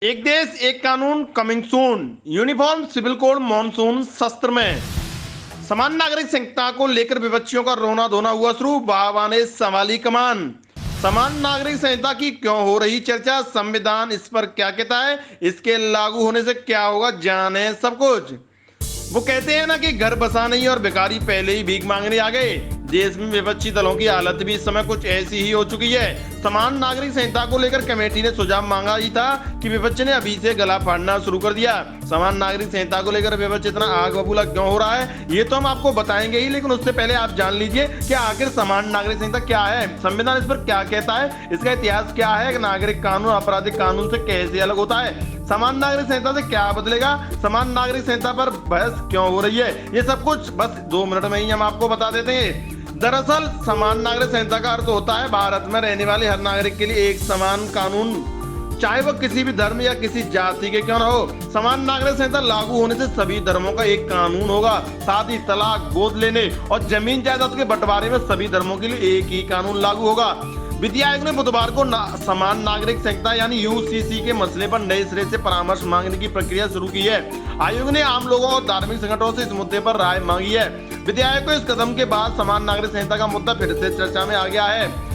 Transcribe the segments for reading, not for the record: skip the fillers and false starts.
एक देश एक कानून coming soon. Uniform civil code monsoon सत्र में समान नागरिक संहिता को लेकर विपक्षियों का रोना धोना हुआ शुरू। बाबा ने संभाली कमान। समान नागरिक संहिता की क्यों हो रही चर्चा, संविधान इस पर क्या कहता है, इसके लागू होने से क्या होगा, जाने सब कुछ। वो कहते हैं ना कि घर बसा नहीं और भिखारी पहले ही भीख मांगने आ गए। देश में विपक्षी दलों की हालत भी इस समय कुछ ऐसी ही हो चुकी है। समान नागरिक संहिता को लेकर कमेटी ने सुझाव मांगा ही था कि विपक्ष ने अभी से गला फाड़ना शुरू कर दिया। समान नागरिक संहिता को लेकर विपक्ष इतना आग बबूला क्यों हो रहा है, ये तो हम आपको बताएंगे ही, लेकिन उससे पहले आप जान लीजिए कि आखिर समान नागरिक संहिता क्या है, संविधान इस पर क्या कहता है, इसका इतिहास क्या है, नागरिक कानून आपराधिक कानून से कैसे अलग होता है, समान नागरिक संहिता से क्या बदलेगा, समान नागरिक संहिता पर बहस क्यों हो रही है, ये सब कुछ बस 2 मिनट में ही हम आपको बता देते हैं। दरअसल समान नागरिक संहिता का अर्थ होता है भारत में रहने वाले हर नागरिक के लिए एक समान कानून, चाहे वह किसी भी धर्म या किसी जाति के क्यों न हो। समान नागरिक संहिता लागू होने से सभी धर्मों का एक कानून होगा। साथ ही तलाक, गोद लेने और जमीन जायदाद के बंटवारे में सभी धर्मों के लिए एक ही कानून लागू होगा। विधि आयोग ने बुधवार को समान नागरिक संहिता यानी यूसीसी के मसले पर नए सिरे से परामर्श मांगने की प्रक्रिया शुरू की है। आयोग ने आम लोगों और धार्मिक संगठनों से इस मुद्दे पर राय मांगी है। विधि आयोग को इस कदम के बाद समान नागरिक संहिता का मुद्दा फिर से चर्चा में आ गया है।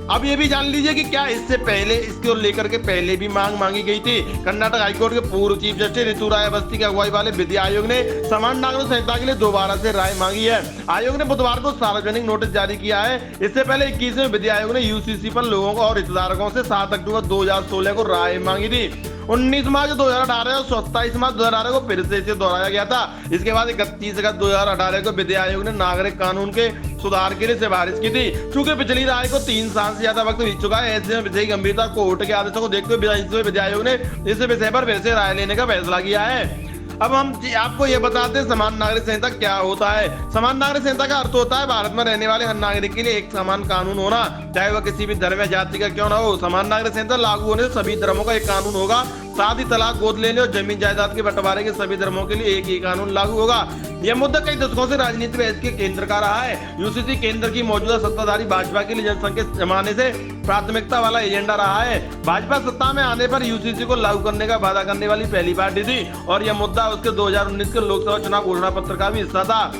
अब ये भी जान लीजिए कि क्या इससे पहले इसको लेकर के पहले भी मांगी गई थी। कर्नाटक हाईकोर्ट के पूर्व चीफ जस्टिस ऋतु राय अवस्थी की अगुवाई वाले विधि आयोग ने समान नागरिक संहिता के लिए दोबारा से राय मांगी है। आयोग ने बुधवार को सार्वजनिक नोटिस जारी किया है। इससे पहले 21वें विधि आयोग ने यूसीसी पर लोगों और हितधारकों से 7 अक्टूबर 2016 को राय मांगी थी। 19 मार्च 2018 और 27 मार्च 2018 को फिर से इसे दोहराया गया था। इसके बाद 31 अगस्त 2018 को विधि आयोग ने नागरिक कानून के सुधार के लिए सिफारिश की थी। चूंकि पिछली राय को 3 साल से ज्यादा वक्त बीत चुका है, ऐसे में विषय की गंभीरता कोर्ट के आदेशों को देखते हुए विधि आयोग ने इस विषय पर फिर से राय लेने का फैसला किया है। अब हम आपको ये बताते हैं समान नागरिक संहिता क्या होता है। समान नागरिक संहिता का अर्थ होता है भारत में रहने वाले हर नागरिक के लिए एक समान कानून होना, चाहे वह किसी भी धर्म या जाति का क्यों ना हो। समान नागरिक संहिता लागू होने से सभी धर्मों का एक कानून होगा। साथ ही तलाक, गोद लेने और जमीन जायदाद के बंटवारे के सभी धर्मों के लिए एक ही कानून लागू होगा। यह मुद्दा कई दशकों से राजनीतिक बहस के केंद्र का रहा है। यूसीसी केंद्र की मौजूदा सत्ताधारी भाजपा के लिए जनसंघ के जमाने से प्राथमिकता वाला एजेंडा रहा है। भाजपा सत्ता में आने पर यूसीसी को लागू करने का वादा करने वाली पहली पार्टी थी और यह मुद्दा उसके 2019 के लोकसभा चुनाव घोषणा पत्र का भी हिस्सा था।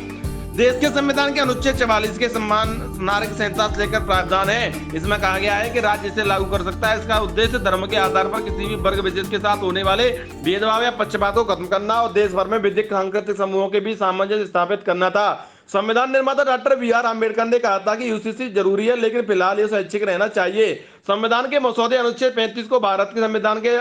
देश के संविधान के अनुच्छेद 44 के समान नागरिक संहिता से लेकर प्रावधान है। इसमें कहा गया है कि राज्य इसे लागू कर सकता है। इसका उद्देश्य धर्म के आधार पर किसी भी वर्ग विशेष के साथ होने वाले भेदभाव या पक्षपात को खत्म करना और देश भर में विधिक सांस्कृतिक समूहों के बीच सामंजस्य स्थापित करना था। संविधान निर्माता डॉक्टर बी.आर. अम्बेडकर ने कहा था कि यूसीसी जरूरी है, लेकिन फिलहाल ये स्वैच्छिक रहना चाहिए। संविधान के मसौदे अनुच्छेद 35 को भारत के संविधान के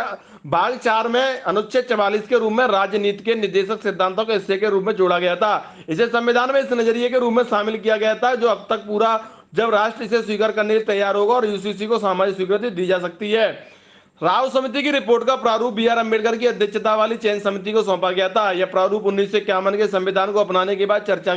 भाग 4 में अनुच्छेद 44 के रूप में राज्य नीति के निर्देशक सिद्धांतों के हिस्से के रूप में जोड़ा गया था। इसे संविधान में इस नजरिए के रूप में शामिल किया गया था जो अब तक पूरा जब राष्ट्र इसे स्वीकार करने के लिए तैयार होगा और यूसीसी को सामाजिक स्वीकृति दी जा सकती है। राव समिति की रिपोर्ट का प्रारूप बी.आर. अम्बेडकर की अध्यक्षता वाली चयन समिति को सौंपा गया था। यह प्रारूप 1951 के संविधान को अपनाने के बाद चर्चा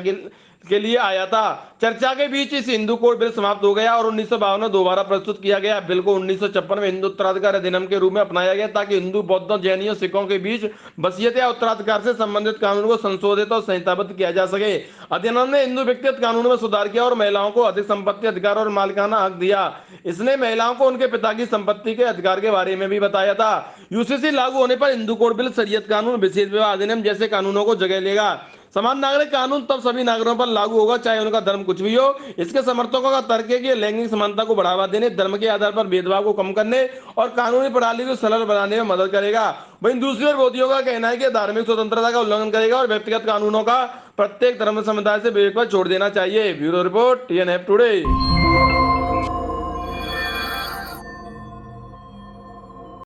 के लिए आया था। चर्चा के बीच इस हिंदू कोड बिल समाप्त हो गया और 1952 में दोबारा प्रस्तुत किया गया। बिल को 1956 में हिंदू उत्तराधिकार अधिनियम के रूप में अपनाया गया ताकि हिंदू, बौद्धों, जैनियों, सिखों के बीच वसीयत या उत्तराधिकार से संबंधित कानून को संशोधित और संहिताबद्ध किया जा सके। अधिनियम ने हिंदू व्यक्तिगत कानूनों में सुधार किया और महिलाओं को अधिक संपत्ति अधिकार और मालिकाना हक दिया। इसने महिलाओं को उनके पिता की संपत्ति के अधिकार के बारे में भी बताया था। यूसीसी लागू होने पर हिंदू कोड बिल, शरीयत कानून, विशेष विवाह अधिनियम जैसे कानूनों को जगह लेगा। समान नागरिक कानून तब सभी नागरिकों पर लागू होगा चाहे उनका धर्म कुछ भी हो। इसके समर्थकों का तर्क है कि लैंगिक समानता को बढ़ावा देने, धर्म के आधार पर भेदभाव को कम करने और कानूनी प्रणाली को सरल बनाने में मदद करेगा। वहीं दूसरी ओर विरोधियों का कहना है कि धार्मिक स्वतंत्रता का उल्लंघन करेगा और व्यक्तिगत कानूनों का प्रत्येक धर्म समुदाय से विवेक पर छोड़ देना चाहिए। Bureau report, TNF today.